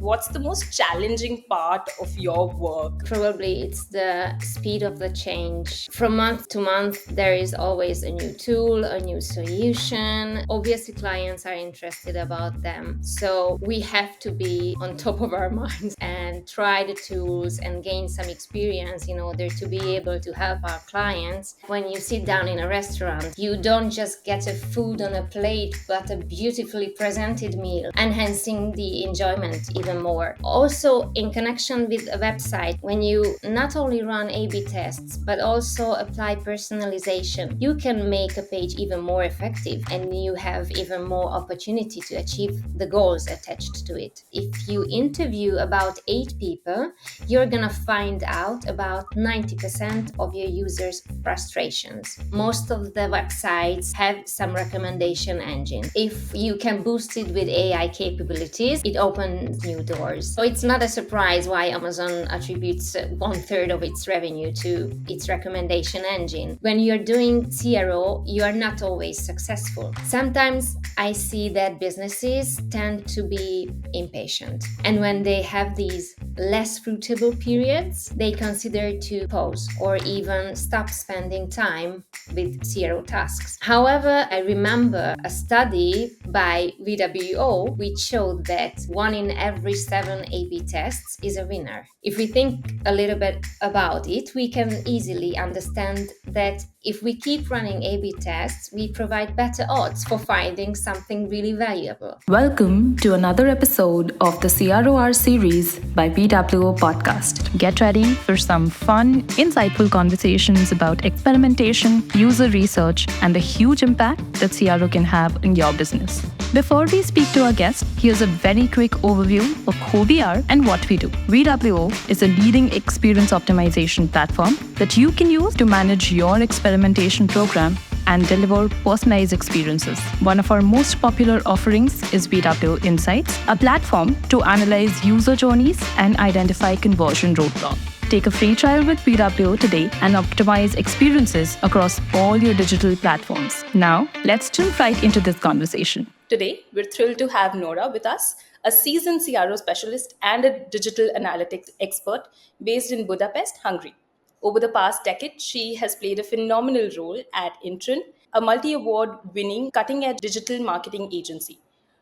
what's the most challenging part of your work? Probably it's the speed of the change. From month to month, there is always a new tool, a new solution. Obviously, clients are interested about them. So we have to be on top of our minds and try the tools and gain some experience in order to be able to help our clients. When you sit down in a restaurant, you don't just get a food on a plate, but a beautifully presented meal, enhancing the enjoyment even more. Also, in connection with a website, when you not only run A/B tests, but also apply personalization, you can make a page even more effective and you have even more opportunity to achieve the goals attached to it. If you interview about 8 people, you're gonna find out about 90% of your users' frustrations. Most of the websites have some recommendation engine. If you can boost it with AI capabilities, it opens new doors. So it's not a surprise why Amazon attributes 1/3 of its revenue to its recommendation engine. When you're doing CRO, you are not always successful. Sometimes I see that businesses tend to be impatient. And when they have these less fruitful periods, they consider to pause or even stop spending time with CRO tasks. However, I remember a study by VWO which showed that 1 in every 7 A/B tests is a winner. If we think a little bit about it, we can easily understand that if we keep running A/B tests, we provide better odds for finding something really valuable. Welcome to another episode of the CROR series by VWO Podcast. Get ready for some fun, insightful conversations about experimentation, user research, and the huge impact that CRO can have in your business. Before we speak to our guest, here's a very quick overview of who we are and what we do. VWO is a leading experience optimization platform that you can use to manage your experimentation program and deliver personalized experiences. One of our most popular offerings is VWO Insights, a platform to analyze user journeys and identify conversion roadblocks. Take a free trial with VWO today and optimize experiences across all your digital platforms. Now, let's jump right into this conversation. Today, we're thrilled to have Nora with us, a seasoned CRO specialist and a digital analytics expert based in Budapest, Hungary. Over the past decade, she has played a phenomenal role at Intren, a multi-award winning cutting-edge digital marketing agency.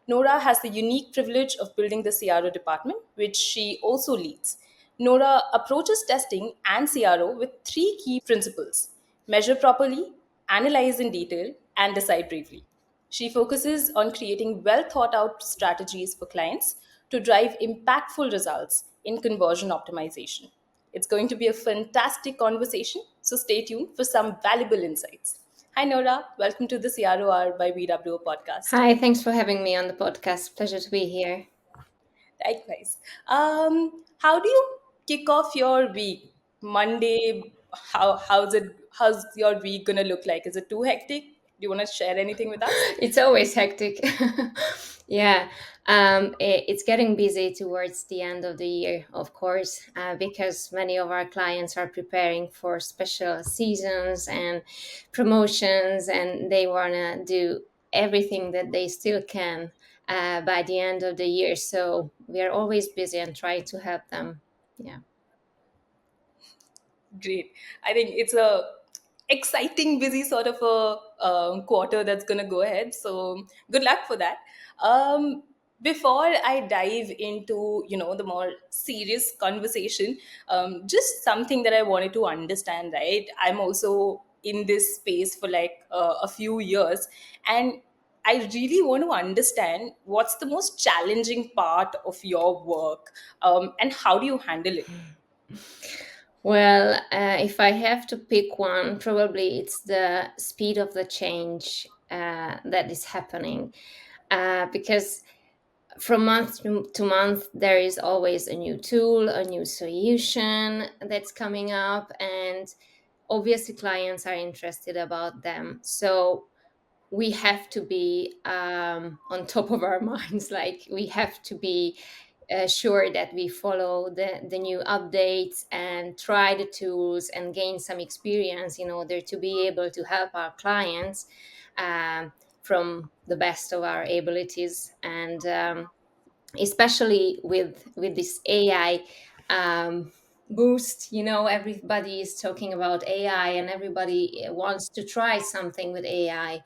Nora has the unique privilege of building the CRO department, which she also leads. Nora approaches testing and CRO with 3 key principles: measure properly, analyze in detail, and decide bravely. She focuses on creating well thought out strategies for clients to drive impactful results in conversion optimization. It's going to be a fantastic conversation, so stay tuned for some valuable insights. Hi, Nora. Welcome to the CROR by VWO podcast. Hi, thanks for having me on the podcast. Pleasure to be here. Likewise. How do you kick off your week? Monday, how's your week gonna look like? Is it too hectic? Do you want to share anything with us? It's always hectic. Yeah, it's getting busy towards the end of the year, of course, because many of our clients are preparing for special seasons and promotions, and they want to do everything that they still can by the end of the year. So we are always busy and try to help them. Yeah. Great. I think it's a exciting, busy sort of a quarter that's going to go ahead. So good luck for that. Um, Before I dive into the more serious conversation, just something that I wanted to understand. Right, I'm also in this space for like a few years, and I really want to understand what's the most challenging part of your work, and how do you handle it? Well, if I have to pick one, probably it's the speed of the change that is happening. Because from month to month, there is always a new tool, a new solution that's coming up, and obviously clients are interested about them. So we have to be on top of our minds. Like we have to be sure that we follow the new updates and try the tools and gain some experience in order to be able to help our clients from the best of our abilities. And especially with this AI boost. Everybody is talking about AI, and everybody wants to try something with AI.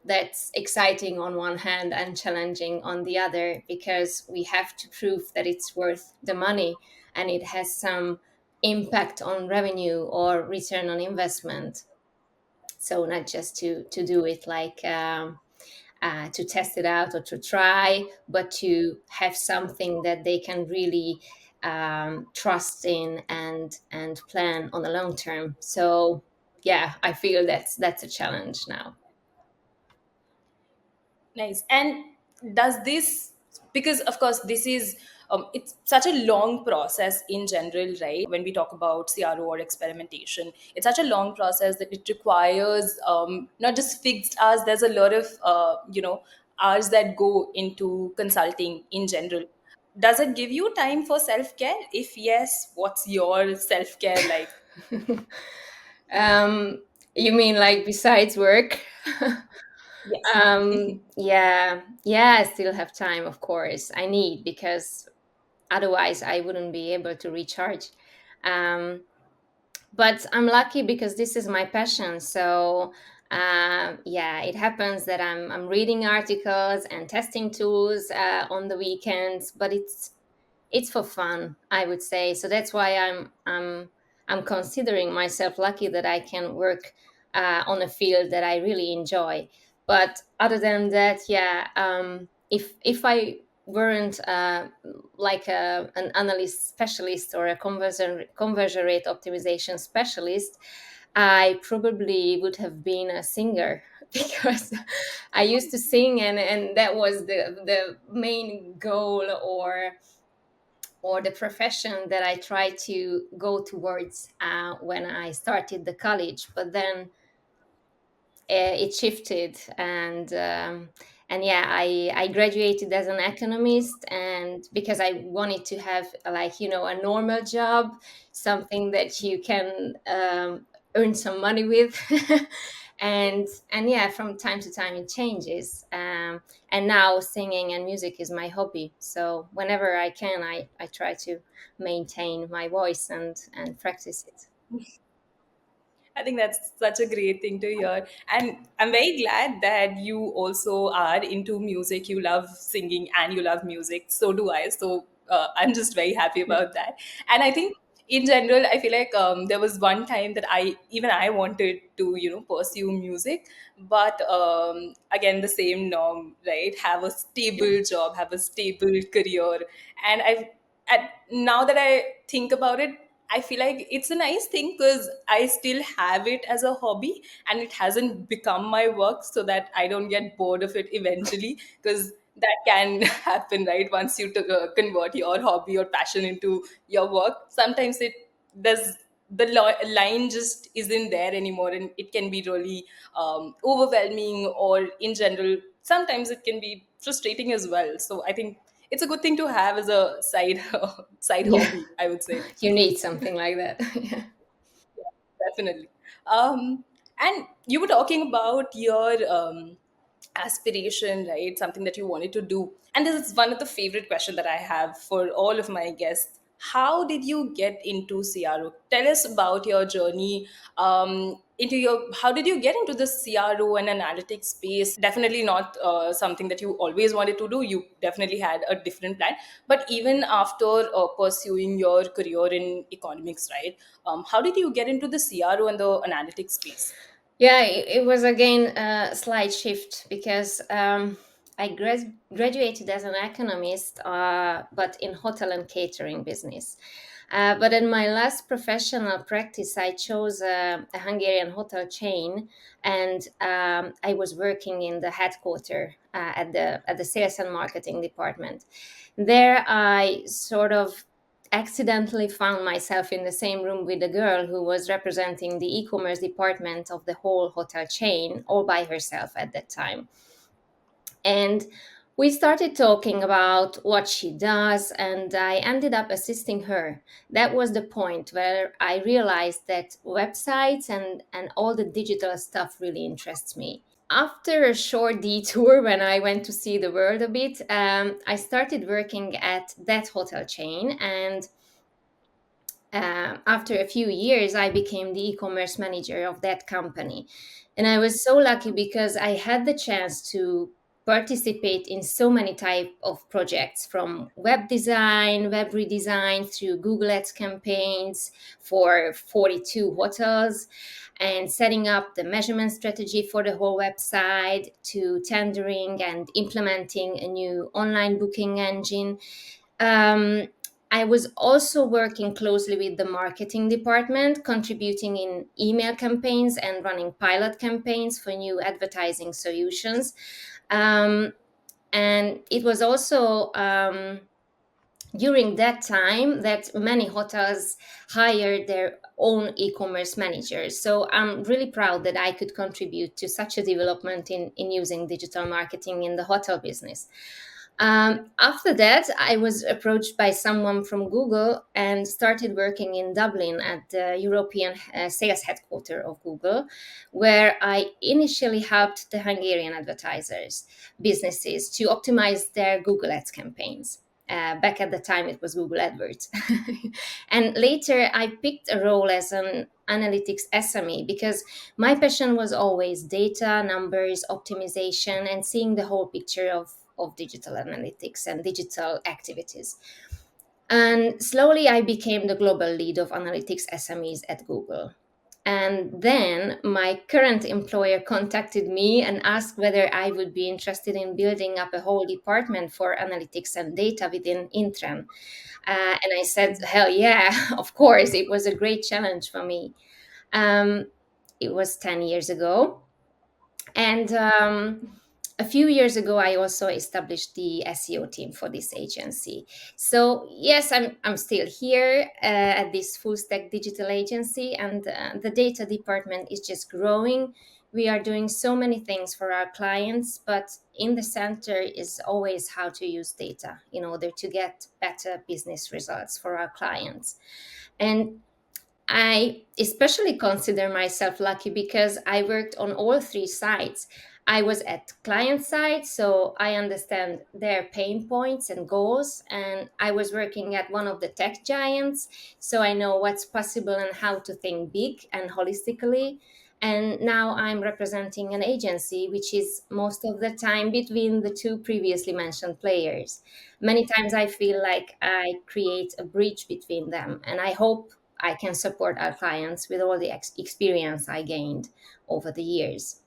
That's exciting on one hand and challenging on the other, because we have to prove that it's worth the money and it has some impact on revenue or return on investment. So not just to do it like to test it out or to try, but to have something that they can really trust in and plan on the long term. So yeah, I feel that's a challenge now. Nice. And does this, because of course this is, it's such a long process in general, right? When we talk about CRO or experimentation, it's such a long process that it requires not just fixed hours. There's a lot of hours that go into consulting in general. Does it give you time for self care? If yes, what's your self care like? um, you mean like besides work? Yes. Yeah, I still have time, of course. I need, because otherwise I wouldn't be able to recharge. Um, but I'm lucky because this is my passion. So yeah, it happens that I'm reading articles and testing tools on the weekends, but it's for fun, I would say. So that's why I'm considering myself lucky that I can work on a field that I really enjoy. But other than that, yeah, if I weren't like an analyst specialist or a conversion rate optimization specialist, I probably would have been a singer because I used to sing, and that was the main goal, or the profession that I tried to go towards when I started the college. But then it shifted, and yeah, I graduated as an economist, and because I wanted to have, like, a normal job, something that you can earn some money with. And yeah, from time to time it changes, and now singing and music is my hobby. So whenever I can, I try to maintain my voice and practice it. I think that's such a great thing to hear. And I'm very glad that you also are into music. You love singing and you love music. So do I. So I'm just very happy about that. And I think in general, I feel like there was one time that I wanted to, pursue music. But again, the same norm, right? Have a stable job, have a stable career. And now that I think about it, I feel like it's a nice thing because I still have it as a hobby and it hasn't become my work, so that I don't get bored of it eventually, because that can happen, right? Once you convert your hobby or passion into your work, sometimes does line just isn't there anymore, and it can be really overwhelming, or in general sometimes it can be frustrating as well. So I think it's a good thing to have as a side side Yeah, hobby, I would say. you need something like that. Yeah. Definitely. And you were talking about your aspiration, right? Something that you wanted to do. And this is one of the favorite questions that I have for all of my guests. How did you get into CRO? Tell us about your journey into your. How did you get into the CRO and analytics space? Definitely not something that you always wanted to do. You definitely had a different plan. But even after pursuing your career in economics, right? How did you get into the CRO and the analytics space? Yeah, it was again a slight shift because I graduated as an economist, but in hotel and catering business. But in my last professional practice, I chose a Hungarian hotel chain, and I was working in the headquarter at the sales and marketing department. There, I sort of accidentally found myself in the same room with a girl who was representing the e-commerce department of the whole hotel chain all by herself at that time. And we started talking about what she does, and I ended up assisting her. That was the point where I realized that websites and all the digital stuff really interests me. after a short detour, when I went to see the world a bit, I started working at that hotel chain. And after a few years, I became the e-commerce manager of that company. And I was so lucky because I had the chance to participate in so many type of projects, from web design, web redesign, through Google Ads campaigns for 42 hotels, and setting up the measurement strategy for the whole website, to tendering and implementing a new online booking engine. um, I was also working closely with the marketing department, contributing in email campaigns and running pilot campaigns for new advertising solutions. Um, and it was also during that time that many hotels hired their own e-commerce managers. So I'm really proud that I could contribute to such a development in using digital marketing in the hotel business. After that, I was approached by someone from Google and started working in Dublin at the European sales headquarters of Google, where I initially helped the Hungarian advertisers, businesses, to optimize their Google Ads campaigns. Back at the time, it was Google AdWords. And later, I picked a role as an analytics SME because my passion was always data, numbers, optimization, and seeing the whole picture of digital analytics and digital activities. And slowly I became the global lead of analytics SMEs at Google. And then my current employer contacted me and asked whether I would be interested in building up a whole department for analytics and data within Intren. And I said, hell yeah, of course. It was a great challenge for me. Um, it was 10 years ago. And a few years ago, I also established the SEO team for this agency. So yes, I'm still here at this full stack digital agency, and the data department is just growing. We are doing so many things for our clients, but in the center is always how to use data in order to get better business results for our clients. And I especially consider myself lucky because I worked on all three sides. I was at client side, so I understand their pain points and goals. And I was working at one of the tech giants, so I know what's possible and how to think big and holistically. And now I'm representing an agency, which is most of the time between the two previously mentioned players. Many times I feel like I create a bridge between them, and I hope I can support our clients with all the experience I gained over the years.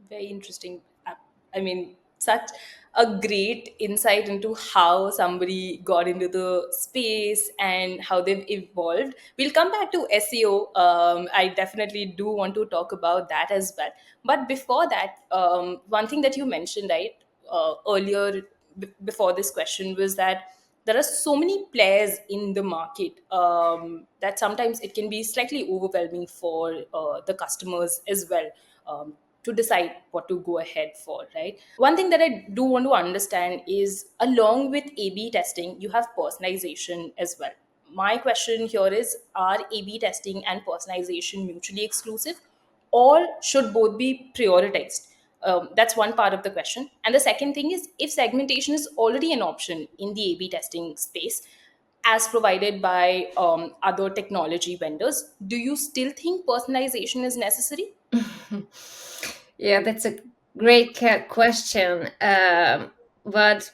Very interesting. I mean, such a great insight into how somebody got into the space and how they've evolved. We'll come back to SEO. I definitely do want to talk about that as well. But before that, one thing that you mentioned, right, earlier before this question was that there are so many players in the market that sometimes it can be slightly overwhelming for the customers as well. To decide what to go ahead for, right? One thing that I do want to understand is, along with A/B testing, you have personalization as well. My question here is, are A/B testing and personalization mutually exclusive, or should both be prioritized? That's one part of the question. And the second thing is, if segmentation is already an option in the A/B testing space, as provided by other technology vendors, do you still think personalization is necessary? Yeah, that's a great question. But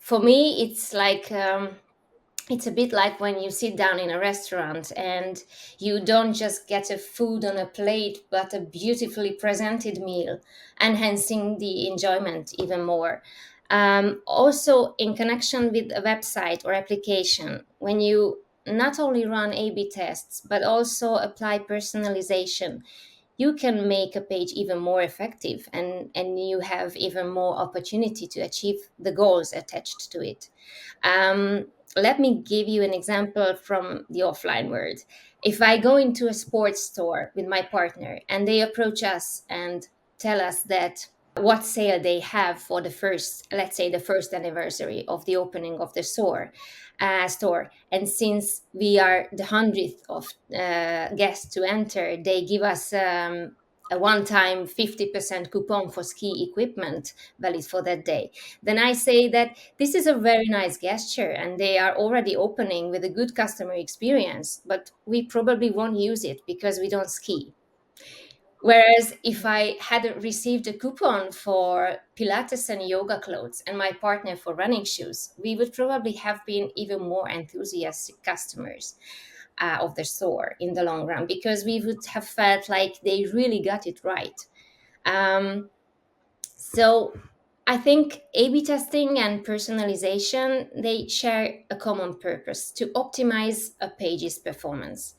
for me, it's a bit like when you sit down in a restaurant and you don't just get a food on a plate, but a beautifully presented meal, enhancing the enjoyment even more. Also, in connection with a website or application, when you not only run A B tests, but also apply personalization, you can make a page even more effective, and you have even more opportunity to achieve the goals attached to it. Um, Let me give you an example from the offline world. If I go into a sports store with my partner and they approach us and tell us that what sale they have for the first, let's say, the first anniversary of the opening of the store, and since we are the 100th of guests to enter, they give us a one-time 50% coupon for ski equipment valid for that day, then I say that this is a very nice gesture and they are already opening with a good customer experience, but we probably won't use it because we don't ski. Whereas if I had received a coupon for Pilates and yoga clothes and my partner for running shoes, we would probably have been even more enthusiastic customers of the store in the long run, because we would have felt like they really got it right. So I think A/B testing and personalization, they share a common purpose to optimize a page's performance.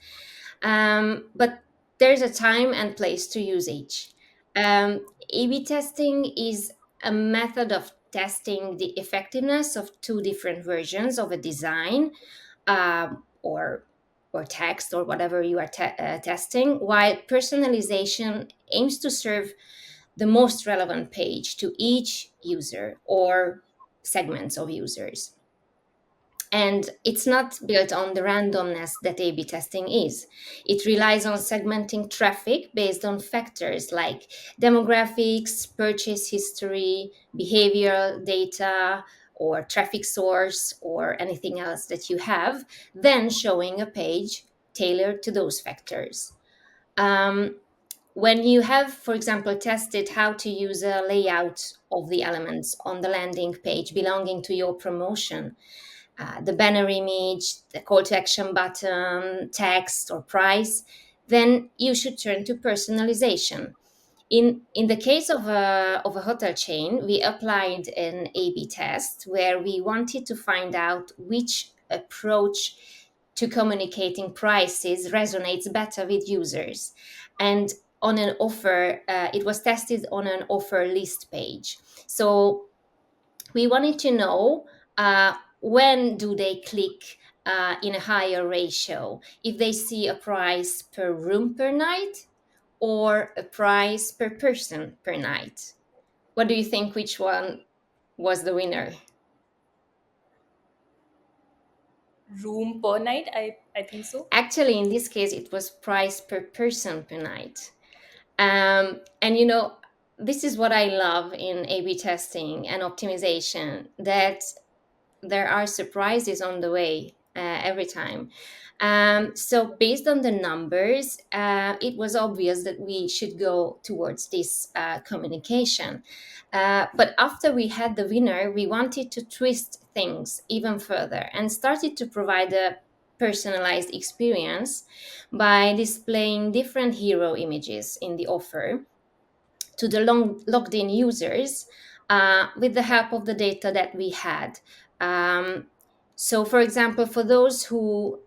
But there's a time and place to use each. A/B testing is a method of testing the effectiveness of two different versions of a design, or text or whatever you are testing, while personalization aims to serve the most relevant page to each user or segments of users. And it's not built on the randomness that A/B testing is. It relies on segmenting traffic based on factors like demographics, purchase history, behavioral data, or traffic source, or anything else that you have, then showing a page tailored to those factors. When you have, for example, tested how to use a layout of the elements on the landing page belonging to your promotion, the banner image, the call to action button, text, or price, then you should turn to personalization. In the case of a hotel chain, we applied an A/B test where we wanted to find out which approach to communicating prices resonates better with users. And on an offer, it was tested on an offer list page. So we wanted to know when do they click in a higher ratio, if they see a price per room per night or a price per person per night. What do you think, which one was the winner? Room per night, I think so. Actually, in this case, it was price per person per night. And this is what I love in A/B testing and optimization, that there are surprises on the way every time. So based on the numbers, it was obvious that we should go towards this communication. But after we had the winner, we wanted to twist things even further and started to provide a personalized experience by displaying different hero images in the offer to the logged in users with the help of the data that we had. So, for example, for those who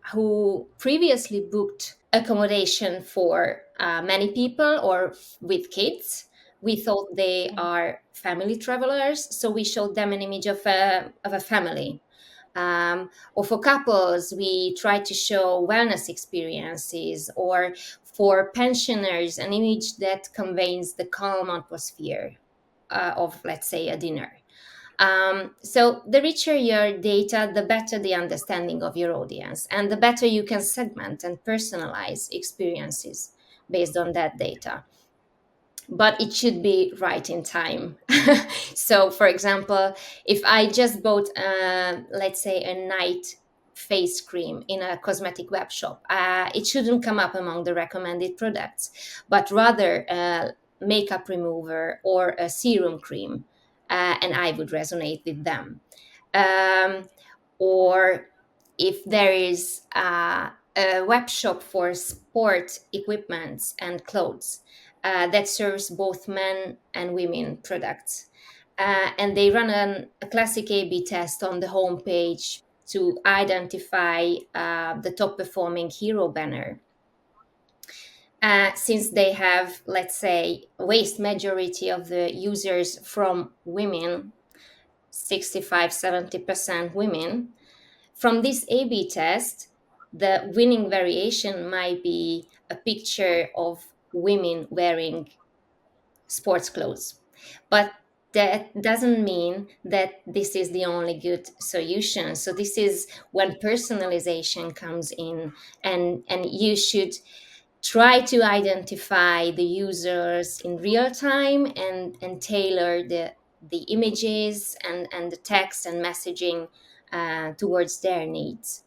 previously booked accommodation for many people or with kids, we thought they are family travelers. So we showed them an image of a family. Or for couples, we try to show wellness experiences, or for pensioners, an image that conveys the calm atmosphere of, let's say, a dinner. So the richer your data, the better the understanding of your audience, and the better you can segment and personalize experiences based on that data. But it should be right in time. So, for example, if I just bought, let's say, a night face cream in a cosmetic web shop, it shouldn't come up among the recommended products, but rather a makeup remover or a serum cream, and I would resonate with them. Or if there is a web shop for sport equipment and clothes that serves both men and women products. And they run a classic A/B test on the homepage to identify the top performing hero banner. Since they have, let's say, a vast majority of the users from women, 65-70% women, from this A/B test, the winning variation might be a picture of women wearing sports clothes. But that doesn't mean that this is the only good solution. So this is when personalization comes in, and you should try to identify the users in real time and tailor the images and the text and messaging towards their needs.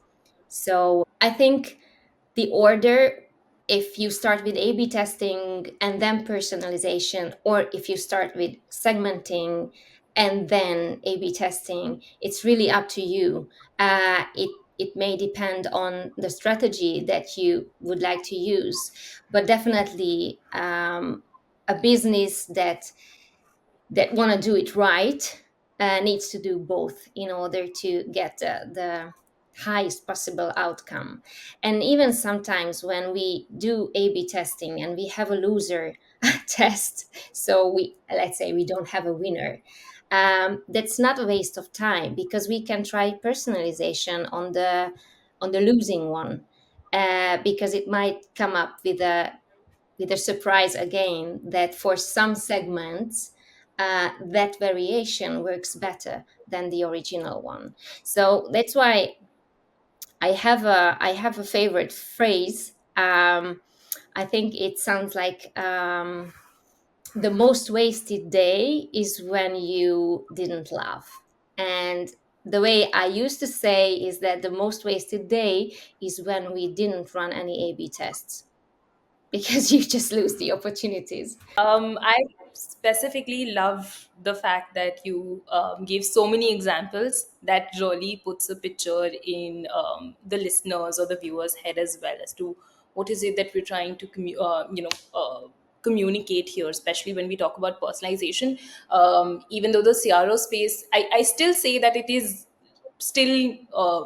So I think the order, if you start with A/B testing and then personalization, or if you start with segmenting and then A/B testing, it's really up to you. It may depend on the strategy that you would like to use, but definitely a business that want to do it right needs to do both in order to get the highest possible outcome. And even sometimes when we do A/B testing and we have a loser test, so we, let's say we don't have a winner, that's not a waste of time, because we can try personalization on the losing one, because it might come up with a surprise again that for some segments that variation works better than the original one. So that's why I have a favorite phrase. I think it sounds like the most wasted day is when you didn't laugh. And the way I used to say is that the most wasted day is when we didn't run any A/B tests, because you just lose the opportunities. I specifically love the fact that you gave so many examples that really puts a picture in the listeners or the viewers' head as well, as to what is it that we're trying to communicate here, especially when we talk about personalization. Even though the CRO space, I still say that it is still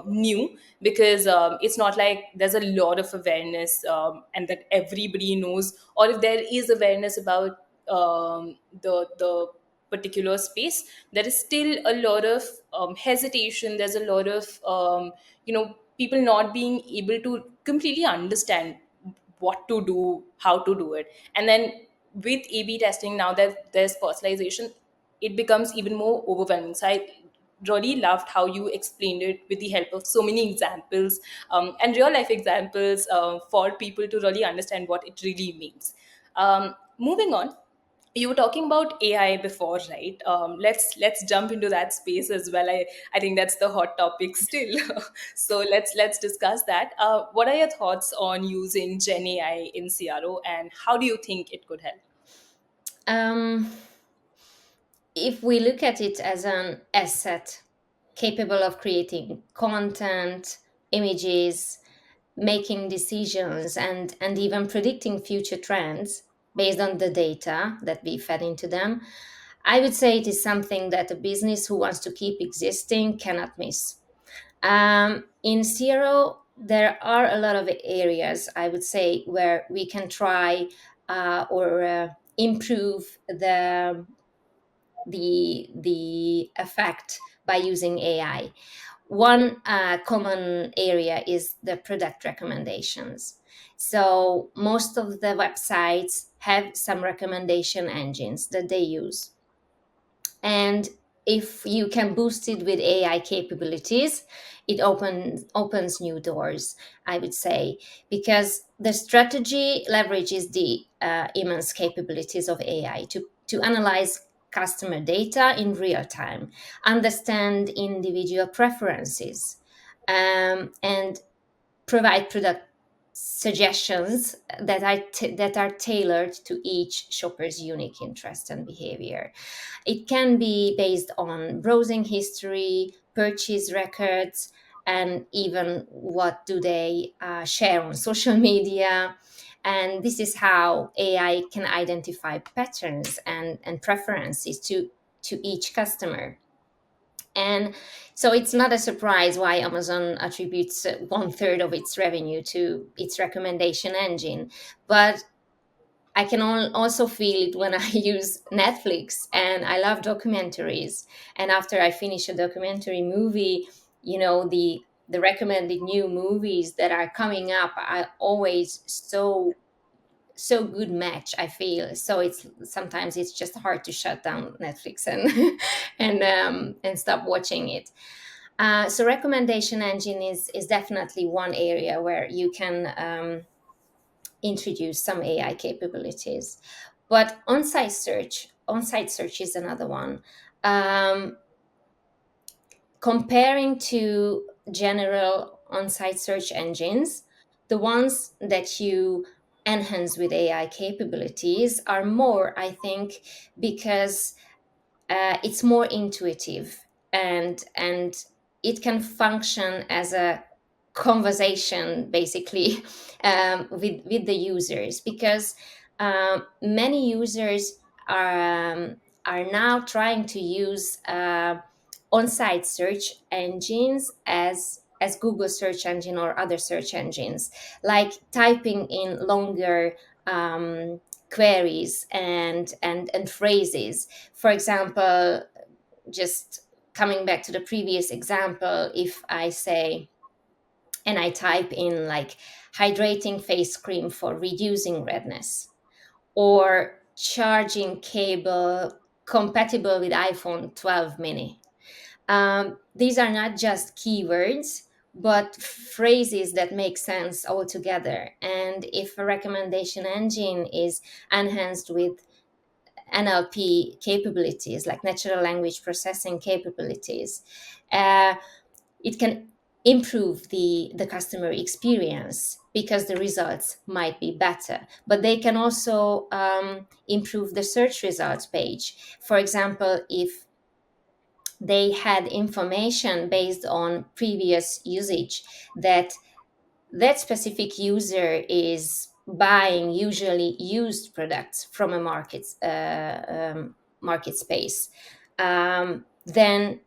new, because it's not like there's a lot of awareness, and that everybody knows, or if there is awareness about the particular space, there is still a lot of hesitation. There's a lot of people not being able to completely understand what to do, how to do it. And then with A/B testing, now that there's personalization, it becomes even more overwhelming. So I really loved how you explained it with the help of so many examples, and real life examples, for people to really understand what it really means. Moving on, you were talking about AI before, right? Let's jump into that space as well. I think that's the hot topic still. So let's discuss that. What are your thoughts on using Gen AI in CRO, and how do you think it could help? Um, if we look at it as an asset capable of creating content, images, making decisions, and even predicting future trends based on the data that we fed into them, I would say it is something that a business who wants to keep existing cannot miss. In Zero, there are a lot of areas, I would say, where we can try or improve the effect by using AI. One common area is the product recommendations. So most of the websites have some recommendation engines that they use. And if you can boost it with AI capabilities, it opens new doors, I would say, because the strategy leverages the immense capabilities of AI to analyze customer data in real time, understand individual preferences, and provide product suggestions that are tailored to each shopper's unique interest and behavior. It can be based on browsing history, purchase records, and even what do they share on social media. And this is how AI can identify patterns and preferences to each customer. And so it's not a surprise why Amazon attributes one third of its revenue to its recommendation engine. But I can also feel it when I use Netflix, and I love documentaries. And after I finish a documentary movie, the recommended new movies that are coming up are always so good match, I feel. So it's sometimes it's just hard to shut down Netflix and and stop watching it. So recommendation engine is definitely one area where you can introduce some AI capabilities. But on-site search is another one. Um, Comparing to general on-site search engines, the ones that you enhance with AI capabilities are more, I think, because it's more intuitive, and it can function as a conversation basically with the users, because many users are now trying to use on-site search engines as Google search engine or other search engines, like typing in longer queries and phrases. For example, just coming back to the previous example, if I say and I type in like hydrating face cream for reducing redness, or charging cable compatible with iPhone 12 mini. These are not just keywords, but phrases that make sense altogether. And if a recommendation engine is enhanced with NLP capabilities, like natural language processing capabilities, uh, it can improve the customer experience because the results might be better. But they can also improve the search results page. For example, if they had information based on previous usage that that specific user is buying usually used products from a market space, then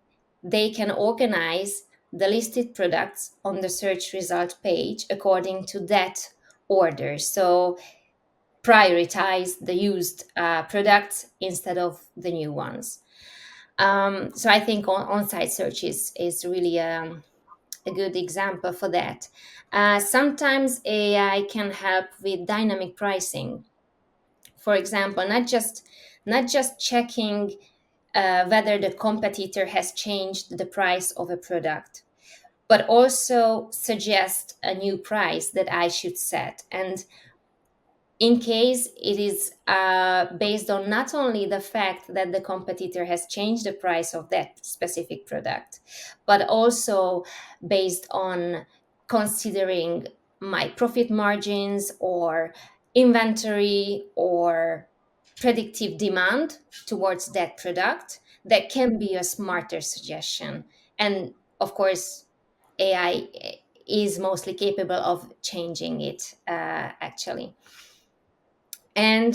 they can organize the listed products on the search result page according to that order. So prioritize the used products instead of the new ones. So I think on-site search is really a good example for that. Sometimes AI can help with dynamic pricing. For example, not just checking whether the competitor has changed the price of a product, but also suggest a new price that I should set. And in case it is based on not only the fact that the competitor has changed the price of that specific product, but also based on considering my profit margins or inventory or predictive demand towards that product, that can be a smarter suggestion. And of course, AI is mostly capable of changing it actually. And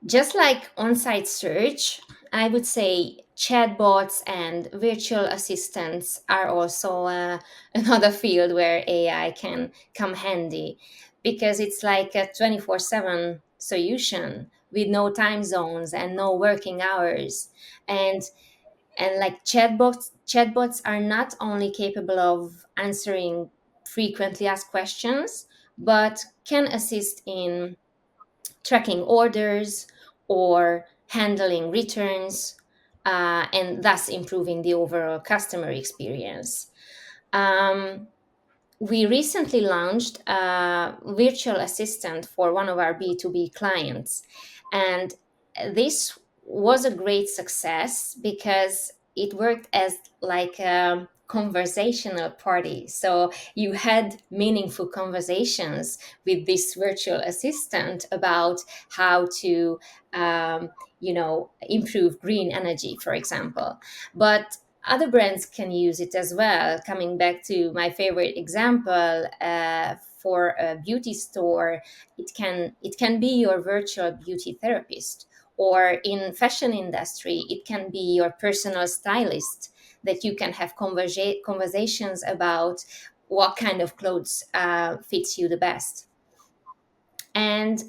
just like on site search, I would say chatbots and virtual assistants are also another field where AI can come handy, because it's like a 24/7 solution with no time zones and no working hours. And like chatbots are not only capable of answering frequently asked questions, but can assist in tracking orders or handling returns, and thus improving the overall customer experience. Um, we recently launched a virtual assistant for one of our B2B clients, and this was a great success because it worked as like a conversational party. So you had meaningful conversations with this virtual assistant about how to improve green energy, for example. But other brands can use it as well. Coming back to my favorite example, for a beauty store, it can be your virtual beauty therapist, or in fashion industry, it can be your personal stylist that you can have conversations about what kind of clothes fits you the best. And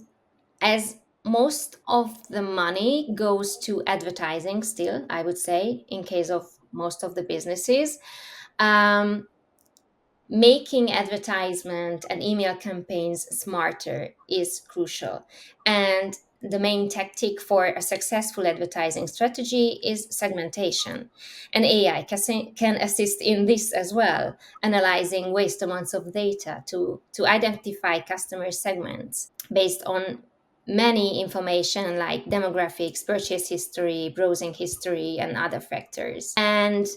as most of the money goes to advertising still, I would say, in case of most of the businesses, um, making advertisement and email campaigns smarter is crucial. And the main tactic for a successful advertising strategy is segmentation. And AI can assist in this as well, analyzing vast amounts of data to identify customer segments based on many information like demographics, purchase history, browsing history, and other factors. And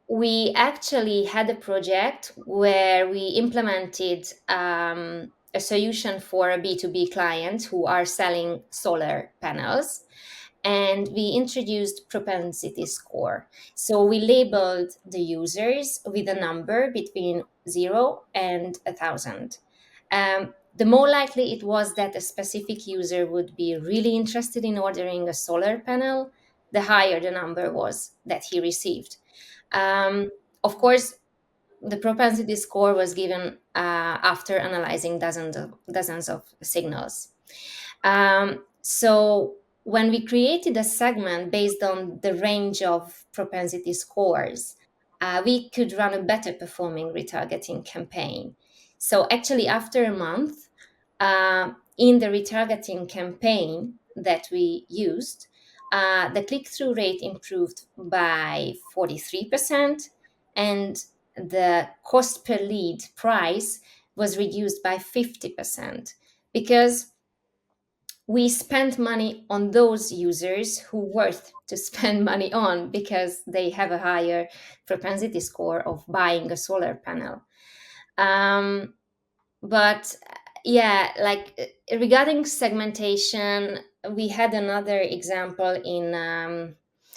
we actually had a project where we implemented a solution for a B2B client who are selling solar panels. And we introduced propensity score. So we labeled the users with a number between 0 and 1,000. The more likely it was that a specific user would be really interested in ordering a solar panel, the higher the number was that he received. Um, of course, the propensity score was given after analyzing dozens of signals. So when we created a segment based on the range of propensity scores, we could run a better performing retargeting campaign. So actually, after a month, in the retargeting campaign that we used, the click-through rate improved by 43%, and the cost per lead price was reduced by 50%, because we spent money on those users who worth to spend money on because they have a higher propensity score of buying a solar panel. But yeah, like regarding segmentation, we had another example in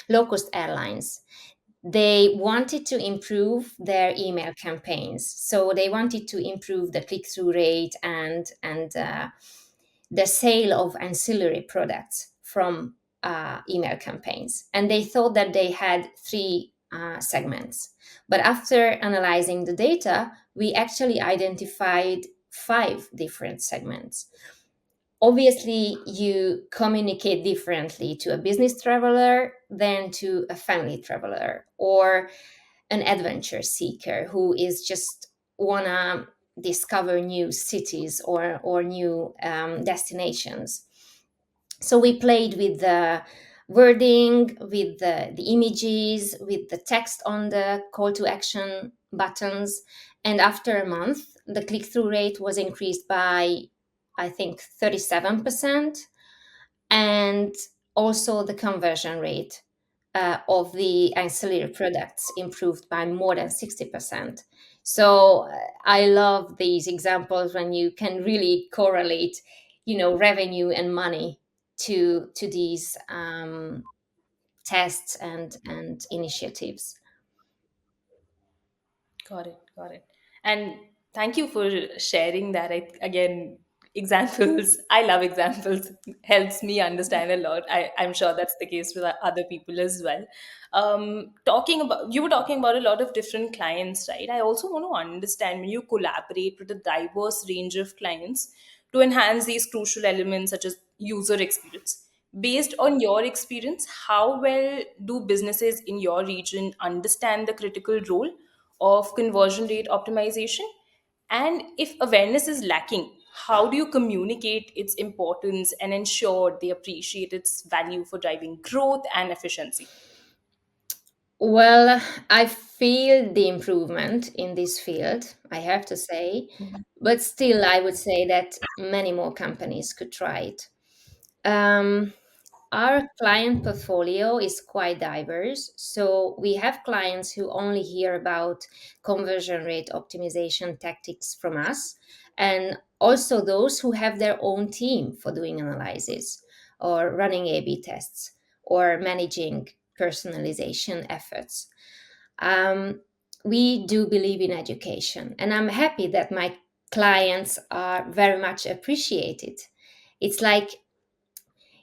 low cost airlines. They wanted to improve their email campaigns, so they wanted to improve the click-through rate and the sale of ancillary products from email campaigns. And they thought that they had three segments. But after analyzing the data, we actually identified five different segments. Obviously, you communicate differently to a business traveler than to a family traveler or an adventure seeker who is just wanna discover new cities or new destinations. So we played with the wording, with the images, with the text on the call to action buttons. And after a month, the click through rate was increased by, I think, 37%. And also the conversion rate of the ancillary products improved by more than 60%. So I love these examples when you can really correlate, revenue and money to these tests and initiatives. Got it. Got it. And thank you for sharing that. Again, examples. I love examples. Helps me understand a lot. I'm sure that's the case with other people as well. You were talking about a lot of different clients, right? I also want to understand when you collaborate with a diverse range of clients to enhance these crucial elements such as user experience. Based on your experience, how well do businesses in your region understand the critical role of conversion rate optimization? And if awareness is lacking, how do you communicate its importance and ensure they appreciate its value for driving growth and efficiency? Well, I feel the improvement in this field, I have to say, but still, I would say that many more companies could try it. Um, our client portfolio is quite diverse. So we have clients who only hear about conversion rate optimization tactics from us, and also those who have their own team for doing analysis or running A B tests or managing personalization efforts. Um, we do believe in education, and I'm happy that my clients are very much appreciated. It's like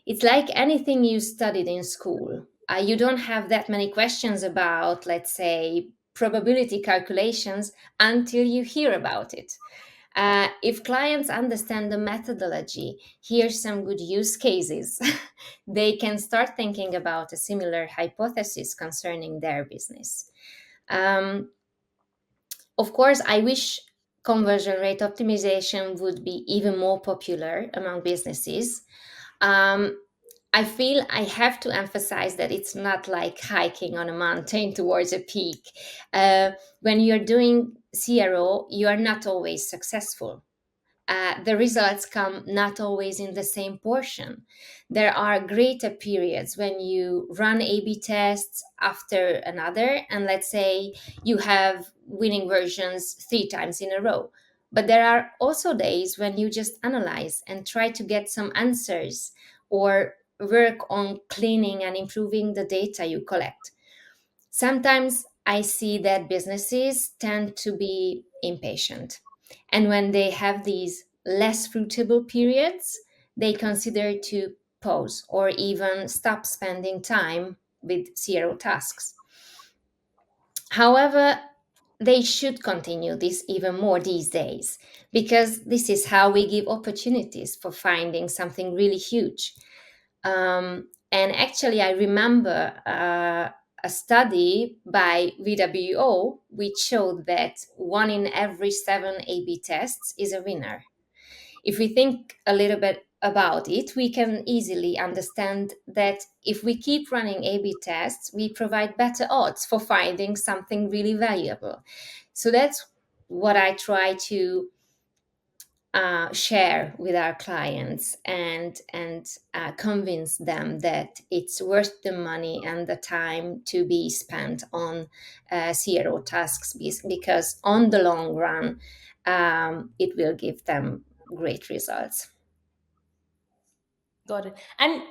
it's like anything you studied in school. You don't have that many questions about, let's say, probability calculations until you hear about it. If clients understand the methodology, hear some good use cases, they can start thinking about a similar hypothesis concerning their business. Um, of course, I wish conversion rate optimization would be even more popular among businesses. Um, I feel I have to emphasize that it's not like hiking on a mountain towards a peak. When you're doing CRO, you are not always successful. The results come not always in the same portion. There are greater periods when you run A B tests after another, and let's say you have winning versions 3 times in a row. But there are also days when you just analyze and try to get some answers or work on cleaning and improving the data you collect. Sometimes I see that businesses tend to be impatient. And when they have these less fruitable periods, they consider to pause or even stop spending time with zero tasks. However, they should continue this even more these days because this is how we give opportunities for finding something really huge. And actually, I remember a study by VWO which showed that 1 in every 7 A/B tests is a winner. If we think a little bit about it, we can easily understand that if we keep running A/B tests, we provide better odds for finding something really valuable. So that's what I try to share with our clients and convince them that it's worth the money and the time to be spent on CRO tasks because on the long run it will give them great results. Got it. And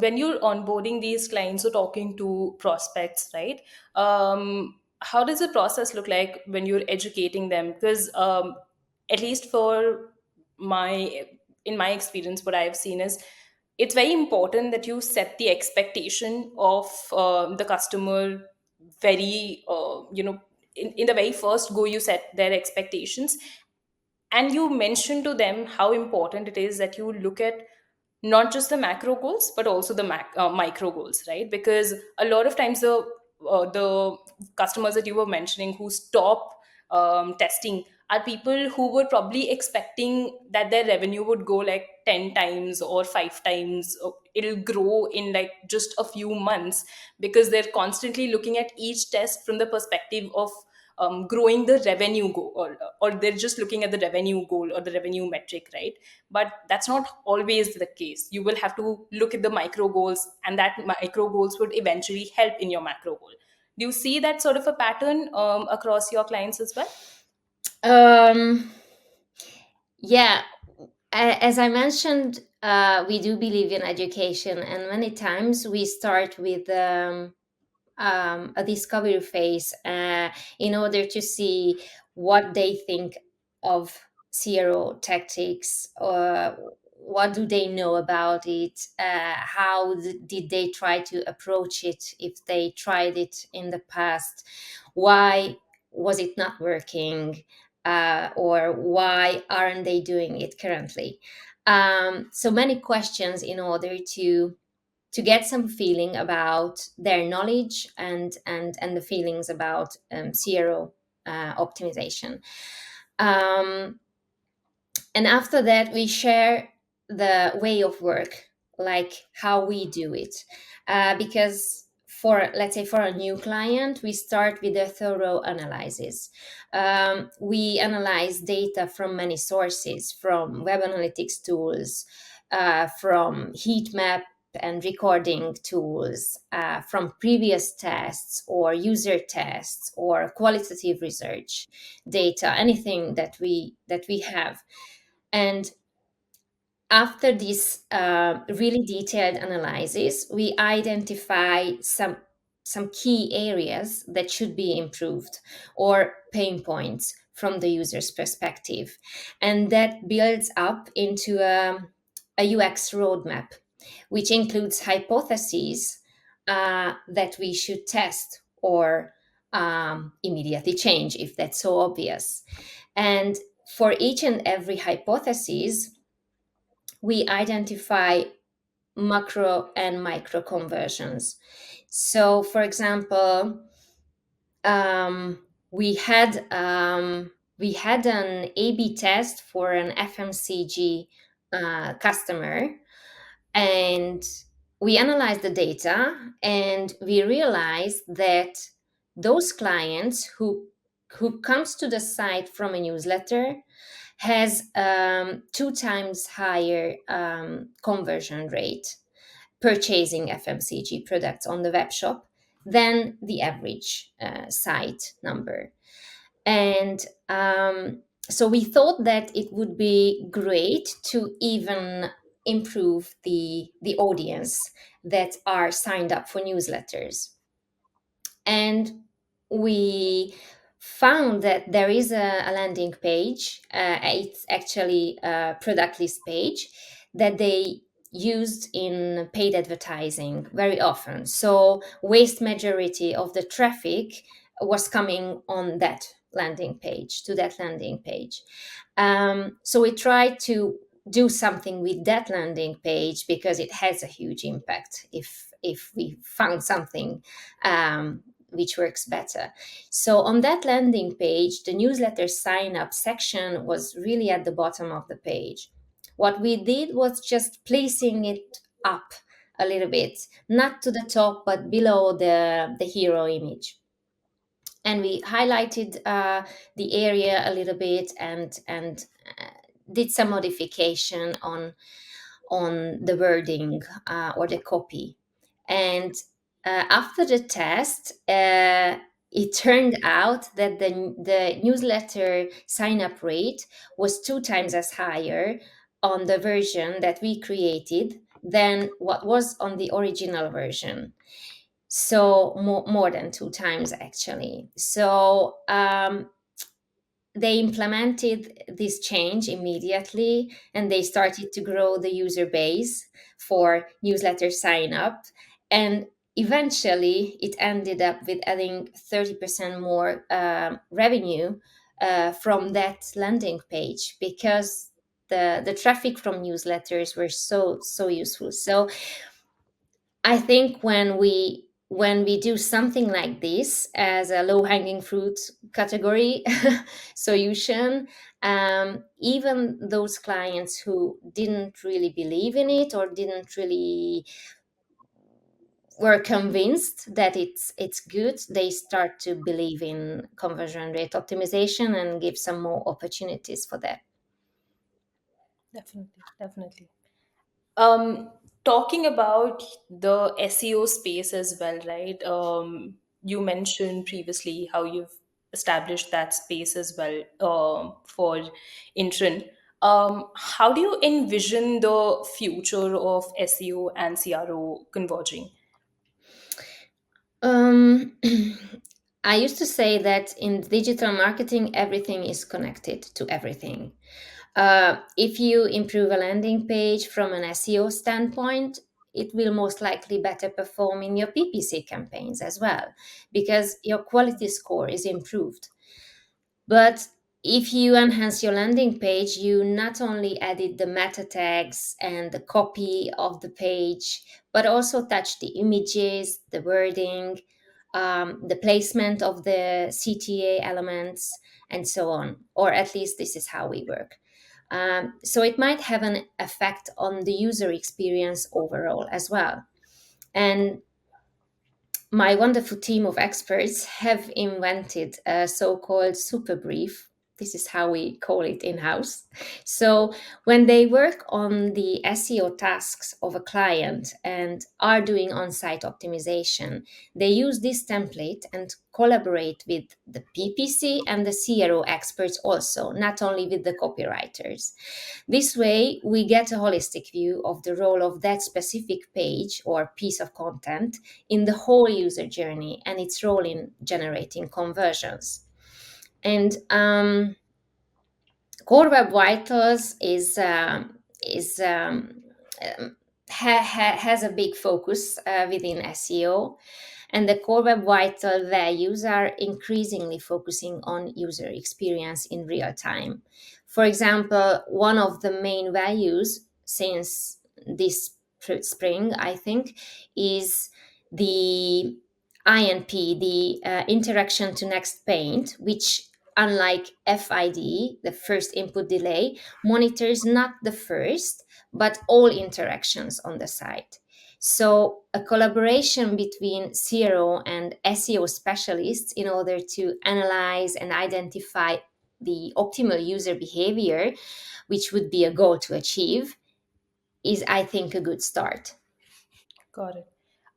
when you're onboarding these clients or talking to prospects, right? How does the process look like when you're educating them? Because at least for my in my experience, what I've seen is it's very important that you set the expectation of the customer very in the very first go. You set their expectations, and you mention to them how important it is that you look at not just the macro goals but also the micro goals, right? Because a lot of times the customers that you were mentioning who stop testing are people who were probably expecting that their revenue would go like 10 times or 5 times, or it'll grow in like just a few months, because they're constantly looking at each test from the perspective of growing the revenue goal, or they're just looking at the revenue goal or the revenue metric, right? But that's not always the case. You will have to look at the micro goals, and that micro goals would eventually help in your macro goal. Do you see that sort of a pattern across your clients as well? um, yeah, as I mentioned, we do believe in education, and many times we start with a discovery phase in order to see what they think of CRO tactics, or what do they know about it, how did they try to approach it if they tried it in the past, why was it not working, or why aren't they doing it currently. So many questions in order to get some feeling about their knowledge and the feelings about CRO optimization. Um, and after that, we share the way of work, like how we do it. Because for, let's say, for a new client, we start with a thorough analysis. We analyze data from many sources, from web analytics tools, from heat map and recording tools, from previous tests or user tests or qualitative research data, anything that we have. And after this really detailed analysis, we identify some key areas that should be improved, or pain points from the user's perspective. And that builds up into a UX roadmap, which includes hypotheses that we should test or immediately change if that's so obvious. And for each and every hypothesis, we identify macro and micro conversions. So, for example, um, we had an A/B test for an FMCG customer, And we analyzed the data, and we realized that those clients who comes to the site from a newsletter has 2 times higher conversion rate purchasing FMCG products on the web shop than the average site number. And so we thought that it would be great to even improve the audience that are signed up for newsletters. And we found that there is a landing page. It's actually a product list page that they used in paid advertising very often. So vast majority of the traffic was coming on that landing page, to that landing page. So we tried to do something with that landing page because it has a huge impact if we found something which works better. So on that landing page, the newsletter sign up section was really at the bottom of the page. What we did was just placing it up a little bit, not to the top, but below the hero image. And we highlighted the area a little bit, and did some modification on the wording or the copy. And after the test, it turned out that the newsletter sign up rate was 2 times as higher on the version that we created than what was on the original version. So more than 2 times actually. So they implemented this change immediately, and they started to grow the user base for newsletter sign up. And eventually it ended up with adding 30% more revenue from that landing page, because the traffic from newsletters were so useful. So I think when we do something like this as a low hanging fruit category solution, even those clients who didn't really believe in it or didn't really were convinced that it's good, they start to believe in conversion rate optimization and give some more opportunities for that. Definitely, definitely. Um, Talking about the SEO space as well, right? You mentioned previously how you've established that space as well for Intren. How do you envision the future of SEO and CRO converging? Um, I used to say that in digital marketing, everything is connected to everything. If you improve a landing page from an SEO standpoint, it will most likely better perform in your PPC campaigns as well, because your quality score is improved. But if you enhance your landing page, you not only added the meta tags and the copy of the page, but also touch the images, the wording, the placement of the CTA elements, and so on. Or at least this is how we work. So it might have an effect on the user experience overall as well. And my wonderful team of experts have invented a so-called super brief. This is how we call it in-house. So when they work on the SEO tasks of a client and are doing on-site optimization, they use this template and collaborate with the PPC and the CRO experts also, not only with the copywriters. This way, we get a holistic view of the role of that specific page or piece of content in the whole user journey and its role in generating conversions. And Core Web Vitals has a big focus within SEO, and the Core Web Vital values are increasingly focusing on user experience in real time. For example, one of the main values since this spring, I think, is the INP, the interaction to next paint, which unlike FID, the first input delay, monitors not the first, but all interactions on the site. So, a collaboration between CRO and SEO specialists in order to analyze and identify the optimal user behavior, which would be a goal to achieve, is, I think, a good start. Got it.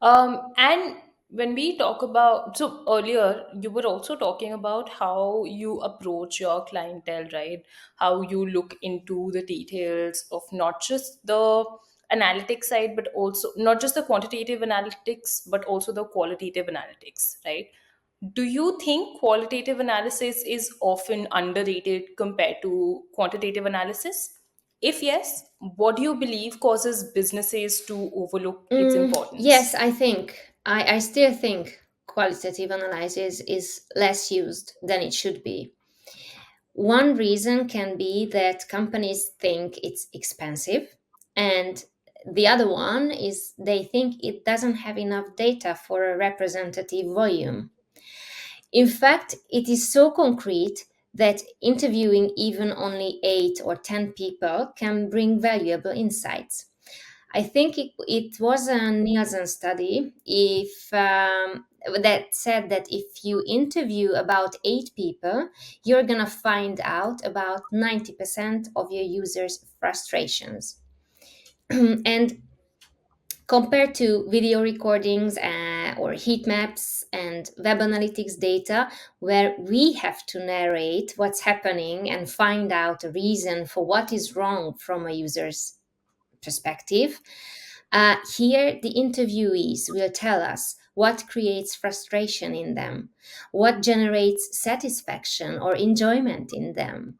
And when we talk about, so earlier you were also talking about how you approach your clientele, right? How you look into the details of not just the analytics side, but also not just the quantitative analytics, but also the qualitative analytics, right? Do you think qualitative analysis is often underrated compared to quantitative analysis? If yes, what do you believe causes businesses to overlook its Yes, importance? I still think qualitative analysis is less used than it should be. One reason can be that companies think it's expensive, and the other one is they think it doesn't have enough data for a representative volume. In fact, it is so concrete that interviewing even only 8 or 10 people can bring valuable insights. I think it was a Nielsen study that said that if you interview about 8 people, you're going to find out about 90% of your users' frustrations. And compared to video recordings or heat maps and web analytics data, where we have to narrate what's happening and find out a reason for what is wrong from a user's perspective, here the interviewees will tell us what creates frustration in them, what generates satisfaction or enjoyment in them.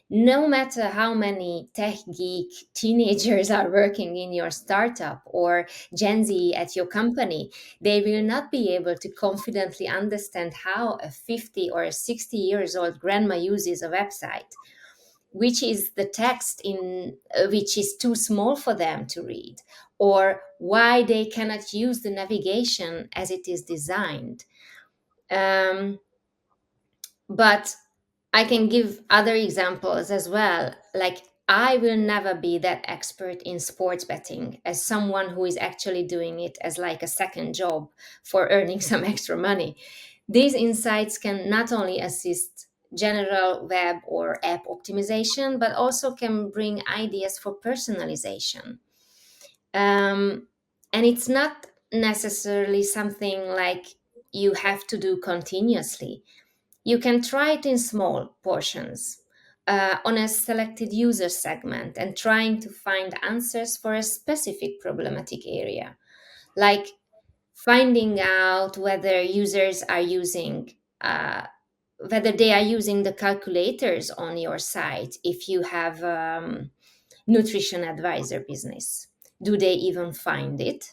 No matter how many tech geek teenagers are working in your startup or Gen Z at your company, they will not be able to confidently understand how a 50 or a 60 years old grandma uses a website, which is the text in which is too small for them to read, or why they cannot use the navigation as it is designed. Um, but I can give other examples as well. Like, I will never be that expert in sports betting as someone who is actually doing it as like a second job for earning some extra money. These insights can not only assist general web or app optimization, but also can bring ideas for personalization. Um, and it's not necessarily something like you have to do continuously. You can try it in small portions on a selected user segment and trying to find answers for a specific problematic area, like finding out whether users are using whether they are using the calculators on your site if you have nutrition advisor business. Do they even find it?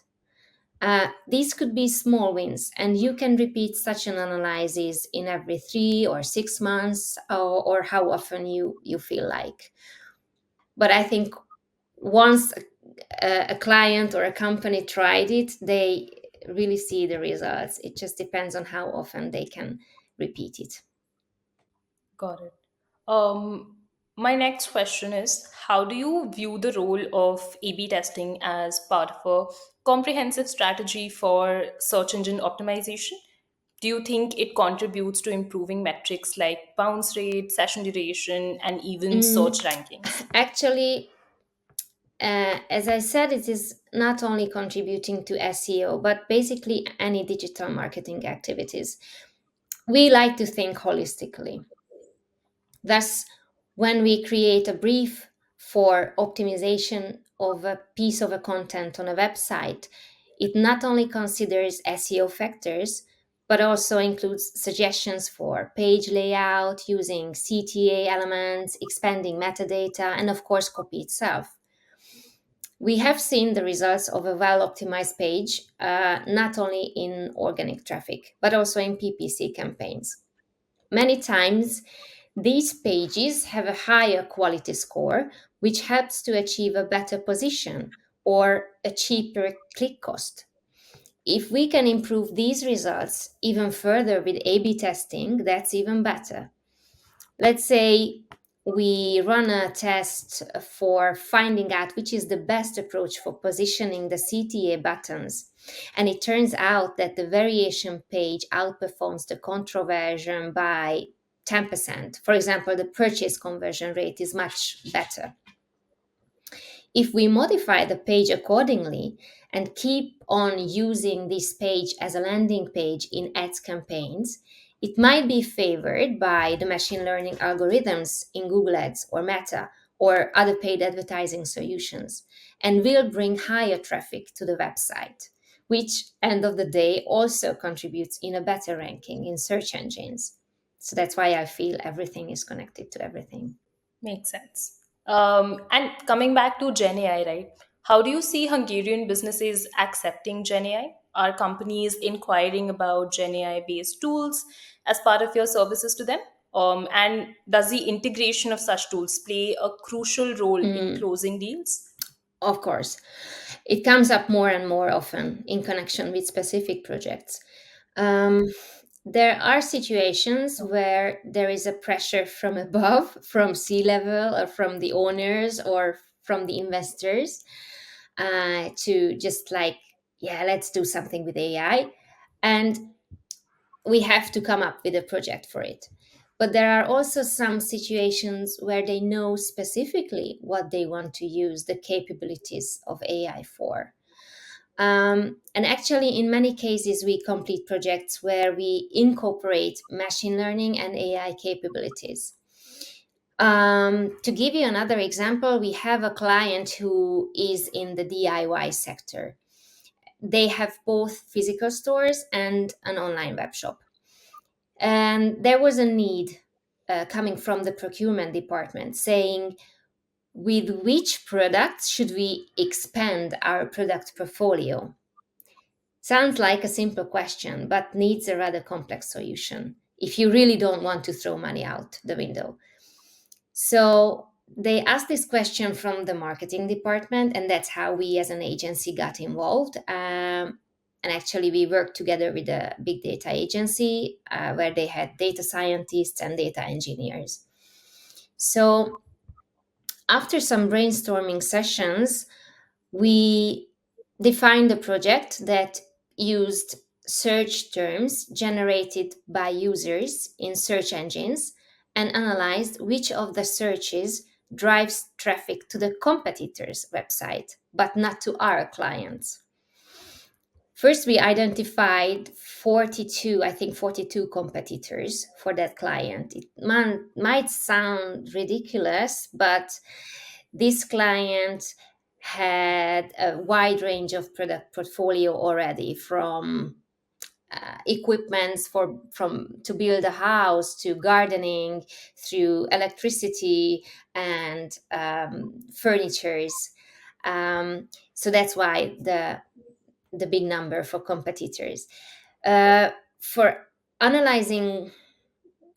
These could be small wins, and you can repeat such an analysis in every 3 or 6 months, or how often you feel like. But I think once a client or a company tried it, they really see the results. It just depends on how often they can repeat it. Got it. Um, my next question is, how do you view the role of A/B testing as part of a comprehensive strategy for search engine optimization? Do you think it contributes to improving metrics like bounce rate, session duration, and even Mm, search rankings? Actually, as I said, it is not only contributing to SEO, but basically any digital marketing activities. We like to think holistically. Thus, when we create a brief for optimization of a piece of a content on a website, it not only considers SEO factors, but also includes suggestions for page layout, using CTA elements, expanding metadata, and of course, copy itself. We have seen the results of a well optimized page, not only in organic traffic, but also in PPC campaigns. Many times, these pages have a higher quality score, which helps to achieve a better position or a cheaper click cost. If we can improve these results even further with A B testing, that's even better. Let's say we run a test for finding out which is the best approach for positioning the CTA buttons. And it turns out that the variation page outperforms the controversion by 10%. For example, the purchase conversion rate is much better. If we modify the page accordingly and keep on using this page as a landing page in ads campaigns, it might be favored by the machine learning algorithms in Google Ads or Meta or other paid advertising solutions and will bring higher traffic to the website, which end of the day also contributes in a better ranking in search engines. So that's why I feel everything is connected to everything. Makes sense. And coming back to Gen AI, right? How do you see Hungarian businesses accepting Gen AI? Are companies inquiring about Gen AI based tools as part of your services to them? And does the integration of such tools play a crucial role in closing deals? Of course, it comes up more and more often in connection with specific projects. Um, there are situations where there is a pressure from above, from C level, or from the owners, or from the investors, to just like, yeah, let's do something with AI. And we have to come up with a project for it. But there are also some situations where they know specifically what they want to use the capabilities of AI for. And actually, in many cases, we complete projects where we incorporate machine learning and AI capabilities. To give you another example, we have a client who is in the DIY sector. They have both physical stores and an online web shop. And there was a need coming from the procurement department saying, with which products should we expand our product portfolio? Sounds like a simple question, but needs a rather complex solution if you really don't want to throw money out the window. So they asked this question from the marketing department, and that's how we as an agency got involved. And actually, we worked together with a big data agency where they had data scientists and data engineers. So after some brainstorming sessions, we defined a project that used search terms generated by users in search engines and analyzed which of the searches drives traffic to the competitor's website, but not to our clients. First, we identified 42, I think 42 competitors for that client. It might sound ridiculous, but this client had a wide range of product portfolio already, from equipments from to build a house to gardening, through electricity and furnitures. So that's why the big number for competitors. For analyzing,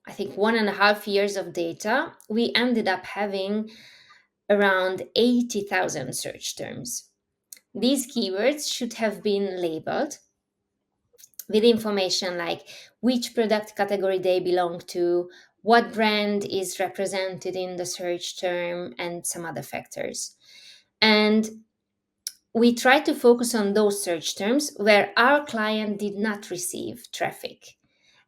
I think 1.5 years of data, we ended up having around 80,000 search terms. These keywords should have been labeled with information like which product category they belong to, what brand is represented in the search term, and some other factors. And we try to focus on those search terms where our client did not receive traffic.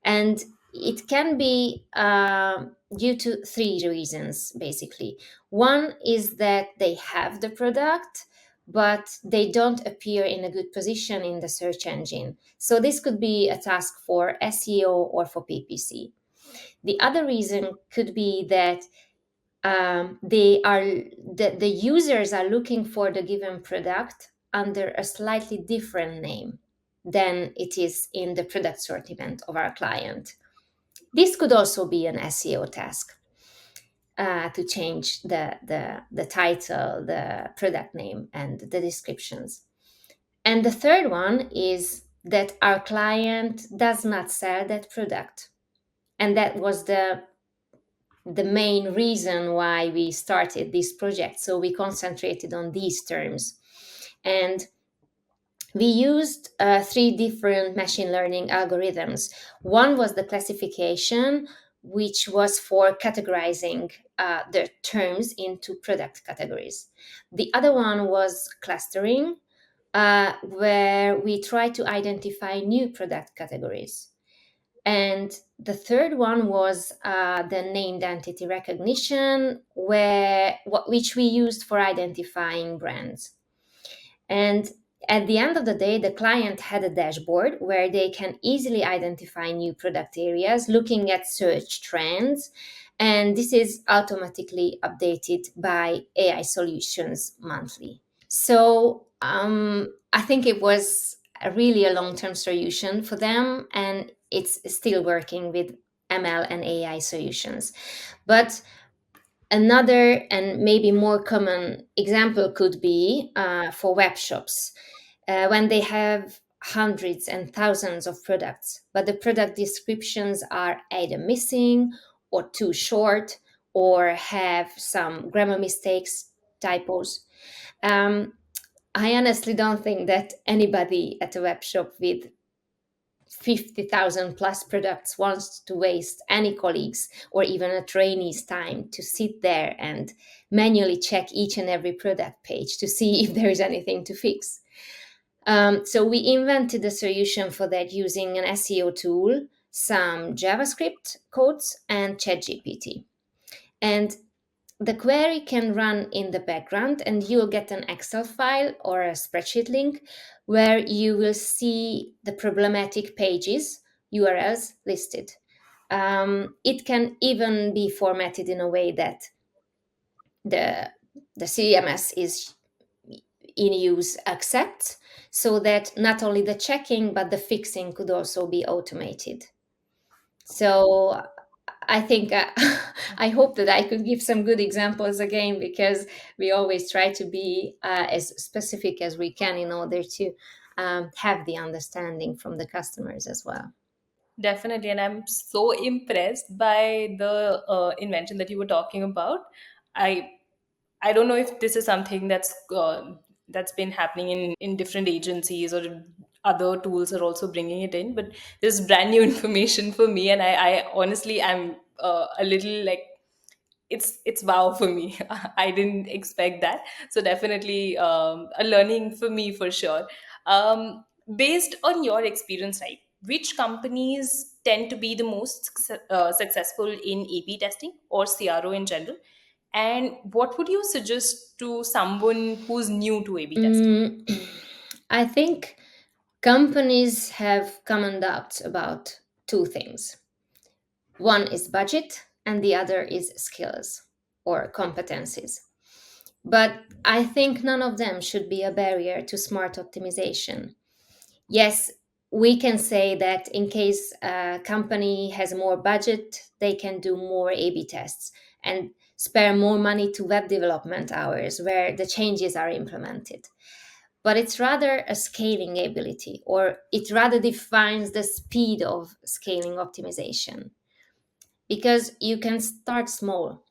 And it can be due to three reasons, basically. One is that they have the product, but they don't appear in a good position in the search engine. So this could be a task for SEO or for PPC. The other reason could be that the users are looking for the given product under a slightly different name than it is in the product sortiment of our client. This could also be an SEO task to change the title, the product name, and the descriptions. And the third one is that our client does not sell that product. And that was the main reason why we started this project. So we concentrated on these terms. And we used three different machine learning algorithms. One was the classification, which was for categorizing the terms into product categories. The other one was clustering, where we try to identify new product categories. And the third one was the named entity recognition, which we used for identifying brands. And at the end of the day, the client had a dashboard where they can easily identify new product areas, looking at search trends. And this is automatically updated by AI solutions monthly. So I think it was really a long-term solution for them, and it's still working with ML and AI solutions. But another and maybe more common example could be for web shops, when they have hundreds and thousands of products, but the product descriptions are either missing or too short or have some grammar mistakes, typos. Um, I honestly don't think that anybody at a web shop with 50,000 plus products wants to waste any colleagues or even a trainee's time to sit there and manually check each and every product page to see if there is anything to fix. So we invented a solution for that using an SEO tool, some JavaScript codes, and ChatGPT. And the query can run in the background, and you'll get an Excel file or a spreadsheet link where you will see the problematic pages, URLs listed. It can even be formatted in a way that the, the CMS is in use accepts, so that not only the checking but the fixing could also be automated. So I think I hope that I could give some good examples again, because we always try to be as specific as we can in order to have the understanding from the customers as well. Definitely, and I'm so impressed by the invention that you were talking about. I I don't know if this is something that's been happening in different agencies, or other tools are also bringing it in. But this is brand new information for me, and I honestly am a little like it's wow for me. I didn't expect that, so definitely a learning for me for sure. Based on your experience, right? Which companies tend to be the most successful in A/B testing or CRO in general? And what would you suggest to someone who's new to A/B testing? Mm, I think companies have common doubts about two things. One is budget, and the other is skills or competencies. But I think none of them should be a barrier to smart optimization. Yes, we can say that in case a company has more budget, they can do more A B tests and spare more money to web development hours where the changes are implemented. But it's rather a scaling ability, or it rather defines the speed of scaling optimization, because you can start small.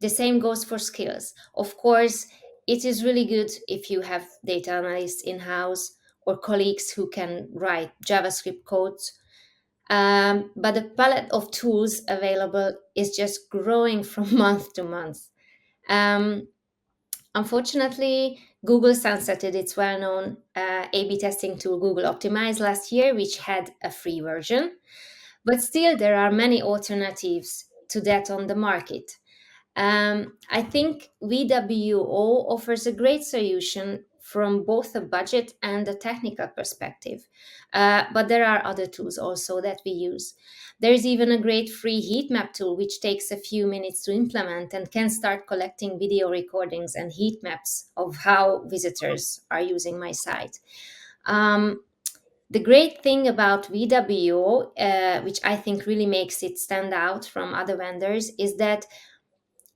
The same goes for skills. Of course, it is really good if you have data analysts in house or colleagues who can write JavaScript codes. But the palette of tools available is just growing from month to month. Um, Unfortunately, Google sunsetted its well known A B testing tool Google Optimize last year, which had a free version. But still, there are many alternatives to that on the market. I think VWO offers a great solution from both a budget and a technical perspective. But there are other tools also that we use. There's even a great free heat map tool which takes a few minutes to implement and can start collecting video recordings and heat maps of how visitors are using my site. Um, the great thing about VWO, which I think really makes it stand out from other vendors, is that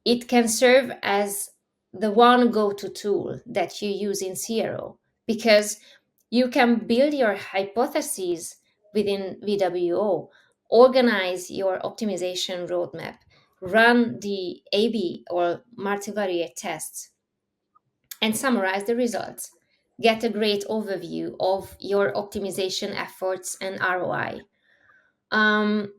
it can serve as the one go-to tool that you use in CRO, because you can build your hypotheses within VWO, organize your optimization roadmap, run the A/B or multivariate tests, and summarize the results. Get a great overview of your optimization efforts and ROI. Um,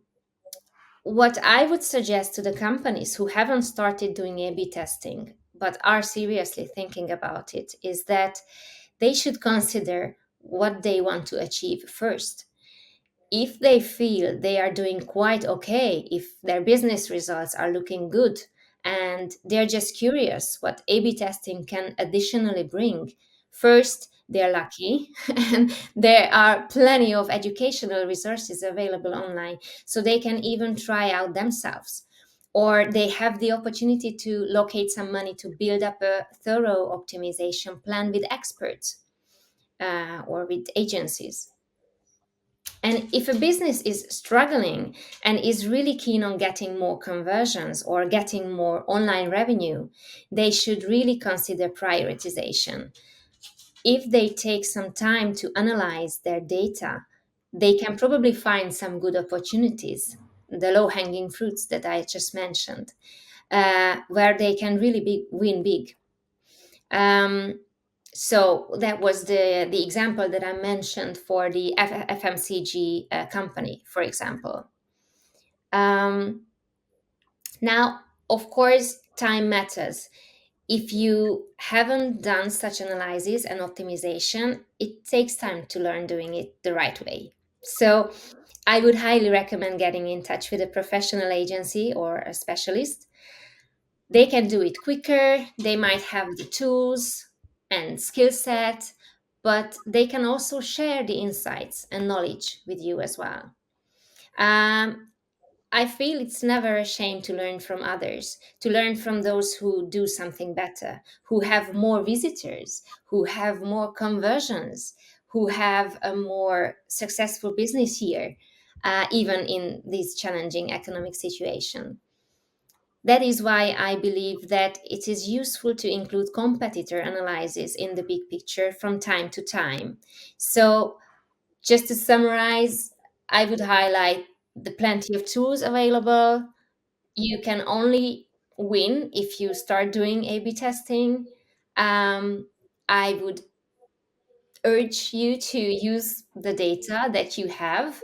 what I would suggest to the companies who haven't started doing A/B testing but are seriously thinking about it is that they should consider what they want to achieve first. If they feel they are doing quite okay, if their business results are looking good, and they're just curious what A/B testing can additionally bring, first, they're lucky and there are plenty of educational resources available online, so they can even try out themselves. Or they have the opportunity to locate some money to build up a thorough optimization plan with experts or with agencies. And if a business is struggling and is really keen on getting more conversions or getting more online revenue, they should really consider prioritization. If they take some time to analyze their data, they can probably find some good opportunities, the low hanging fruits that I just mentioned, where they can really win big. Um, so that was the example that I mentioned for the FMCG company, for example. Um, Now, of course, time matters. If you haven't done such analysis and optimization, it takes time to learn doing it the right way. So I would highly recommend getting in touch with a professional agency or a specialist. They can do it quicker, they might have the tools and skill set, but they can also share the insights and knowledge with you as well. Um, I feel it's never a shame to learn from others, to learn from those who do something better, who have more visitors, who have more conversions, who have a more successful business here, even in this challenging economic situation. That is why I believe that it is useful to include competitor analysis in the big picture from time to time. So, just to summarize, I would highlight the plenty of tools available. You can only win if you start doing A/B testing. I would urge you to use the data that you have.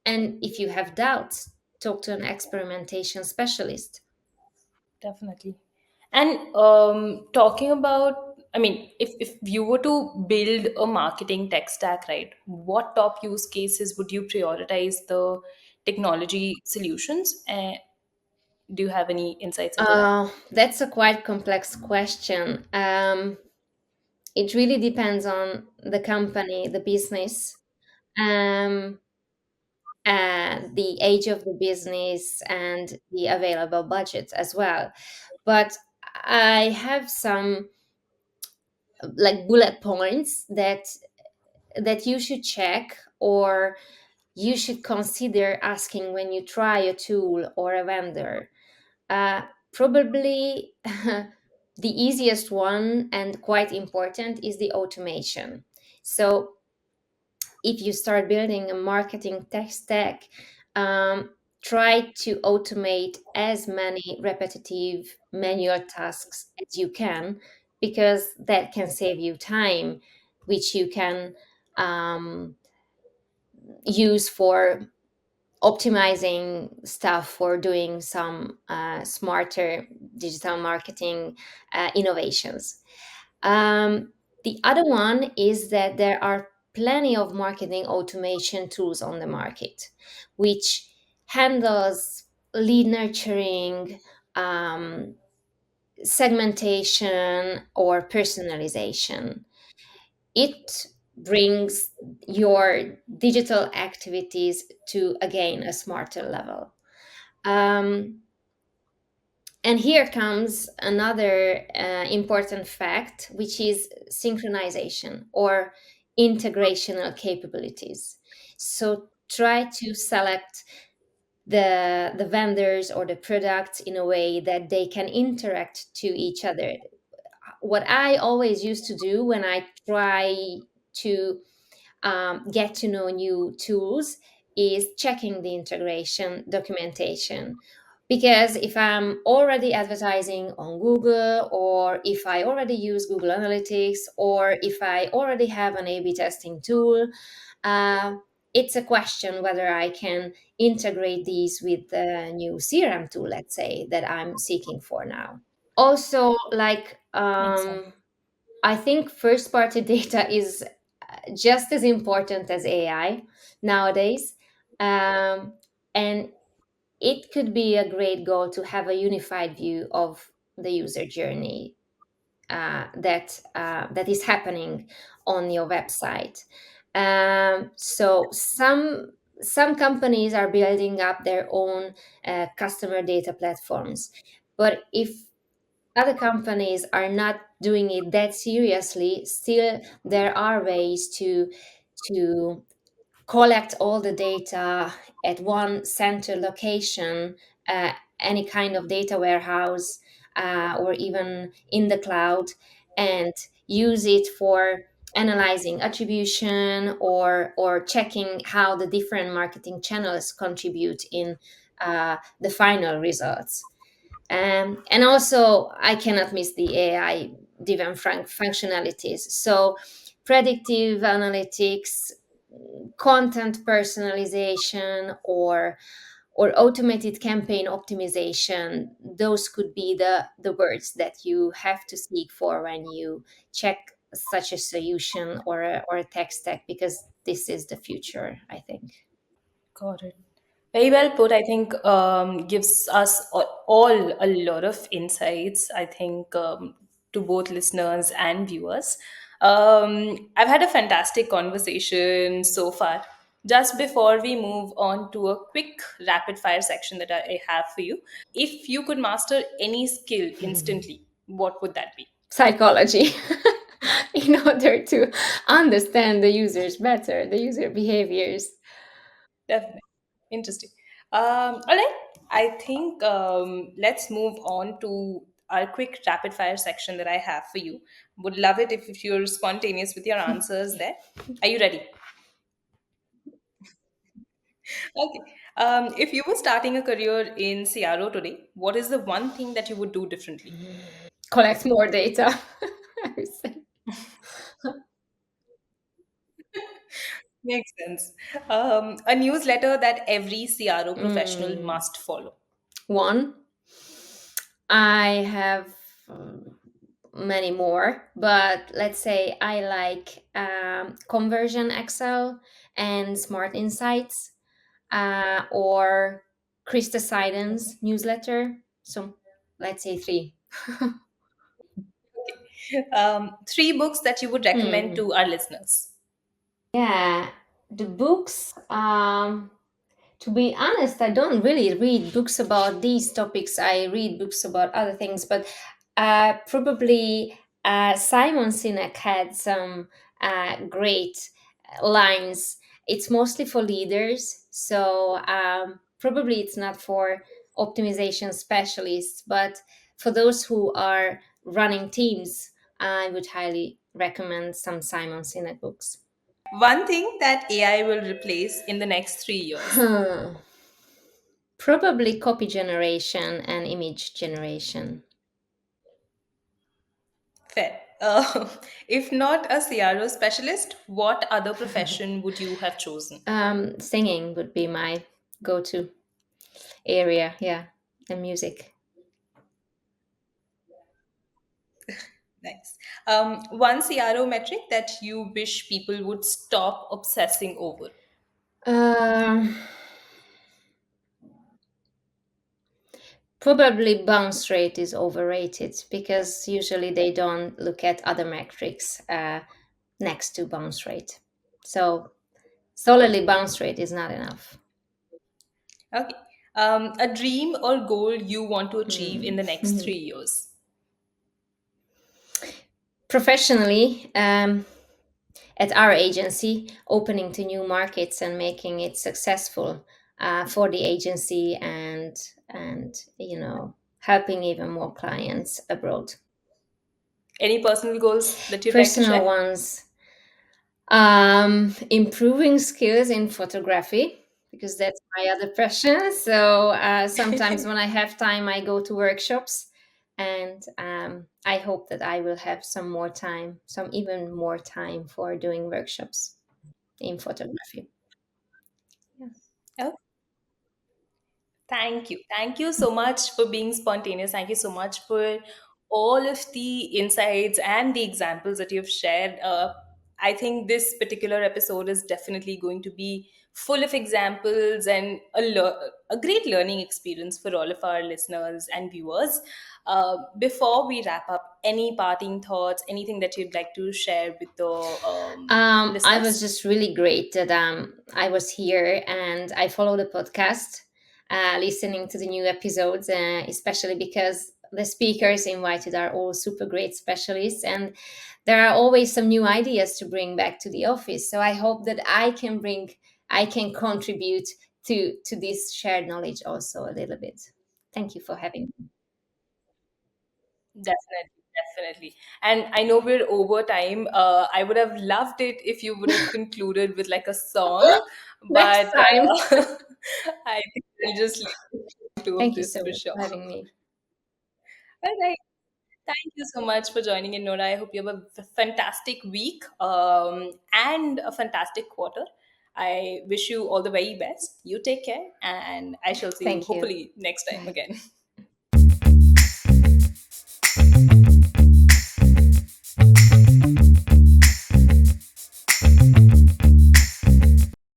And if you have doubts, talk to an experimentation specialist. Definitely. And talking about, I mean, if you were to build a marketing tech stack, right, what top use cases would you prioritize the technology solutions? Do you have any insights into that? That's a quite complex question. It really depends on the company, the business, um, the age of the business, and the available budget as well. But I have some like bullet points that you should check or you should consider asking when you try a tool or a vendor. Probably the easiest one and quite important is the automation. So if you start building a marketing tech stack, um, try to automate as many repetitive manual tasks as you can, because that can save you time, which you can um, use for optimizing stuff, for doing some smarter digital marketing innovations. The other one is that there are plenty of marketing automation tools on the market, which handles lead nurturing, um, segmentation, or personalization. It brings your digital activities to again a smarter level. Um, and here comes another important fact, which is synchronization or integrational capabilities. So try to select the vendors or the products in a way that they can interact to each other. What I always used to do when I try to get to know new tools is checking the integration documentation. Because if I'm already advertising on Google, or if I already use Google Analytics, or if I already have an A/B testing tool, uh, it's a question whether I can integrate these with the new CRM tool, let's say, that I'm seeking for now. Also, like, Makes sense. I think first party data is just as important as AI nowadays. And it could be a great goal to have a unified view of the user journey that is happening on your website. So some companies are building up their own customer data platforms, but if other companies are not doing it that seriously, still there are ways to collect all the data at one center location, uh, any kind of data warehouse, or even in the cloud, and use it for analyzing attribution or checking how the different marketing channels contribute in the final results. And also, I cannot miss the AI driven functionalities. So, predictive analytics, content personalization, or automated campaign optimization, those could be the words that you have to seek for when you check such a solution or a tech stack, because this is the future, I think. Got it. Very well put. I think gives us all a lot of insights. I think to both listeners and viewers. I've had a fantastic conversation so far. Just before we move on to a quick rapid fire section that I have for you, if you could master any skill instantly, what would that be? Psychology. In order to understand the users better, the user behaviors. Definitely. Interesting. All right. I think let's move on to our quick rapid fire section that I have for you. Would love it if you're spontaneous with your answers there. Are you ready? Okay. If you were starting a career in CRO today, what is the one thing that you would do differently? Collect more data. I would say. Makes sense. A newsletter that every CRO professional Mm, must follow. one, I have many more, but let's say I like Conversion Excel and Smart Insights, or Krista Seiden's newsletter. So let's say three. Three books that you would recommend Hmm. to our listeners. Yeah, the books. To be honest, I don't really read books about these topics. I read books about other things, but probably Simon Sinek had some great lines. It's mostly for leaders, so probably it's not for optimization specialists, but for those who are running teams, I would highly recommend some Simon Sinek books. One thing that AI will replace in the next 3 years. Probably copy generation and image generation. Fair. If not a CRO specialist, what other profession would you have chosen? Singing would be my go-to area, yeah, and music. Nice. One CRO metric that you wish people would stop obsessing over. Um, Probably bounce rate is overrated because usually they don't look at other metrics next to bounce rate. So solely bounce rate is not enough. Okay. A dream or goal you want to achieve in Hmm. the next 3 years. Professionally, at our agency, opening to new markets and making it successful for the agency, and helping even more clients abroad. Any personal goals that you'd like to Personal share? ones, improving skills in photography, because that's my other passion. So sometimes when I have time, I go to workshops, and I hope that I will have some more time, some even more time for doing workshops in photography. Thank you. Thank you so much for being spontaneous. Thank you so much for all of the insights and the examples that you've shared. I think this particular episode is definitely going to be full of examples and a great learning experience for all of our listeners and viewers. Before we wrap up, any parting thoughts, anything that you'd like to share with the I was listeners? just really great that I was here and I follow the podcast, listening to the new episodes, especially because the speakers invited are all super great specialists, and there are always some new ideas to bring back to the office. So I hope that I can contribute to this shared knowledge also a little bit. Thank you for having me. Definitely, definitely. And I know we're over time. I would have loved it if you would have concluded with like a song, Next but time. I think we'll just leave two of Thank you this so for much sure. for having me. All right. Thank you so much for joining in, Nora. I hope you have a fantastic week and a fantastic quarter. I wish you all the very best. You take care, and I shall see you Thank you. hopefully next time Bye. again.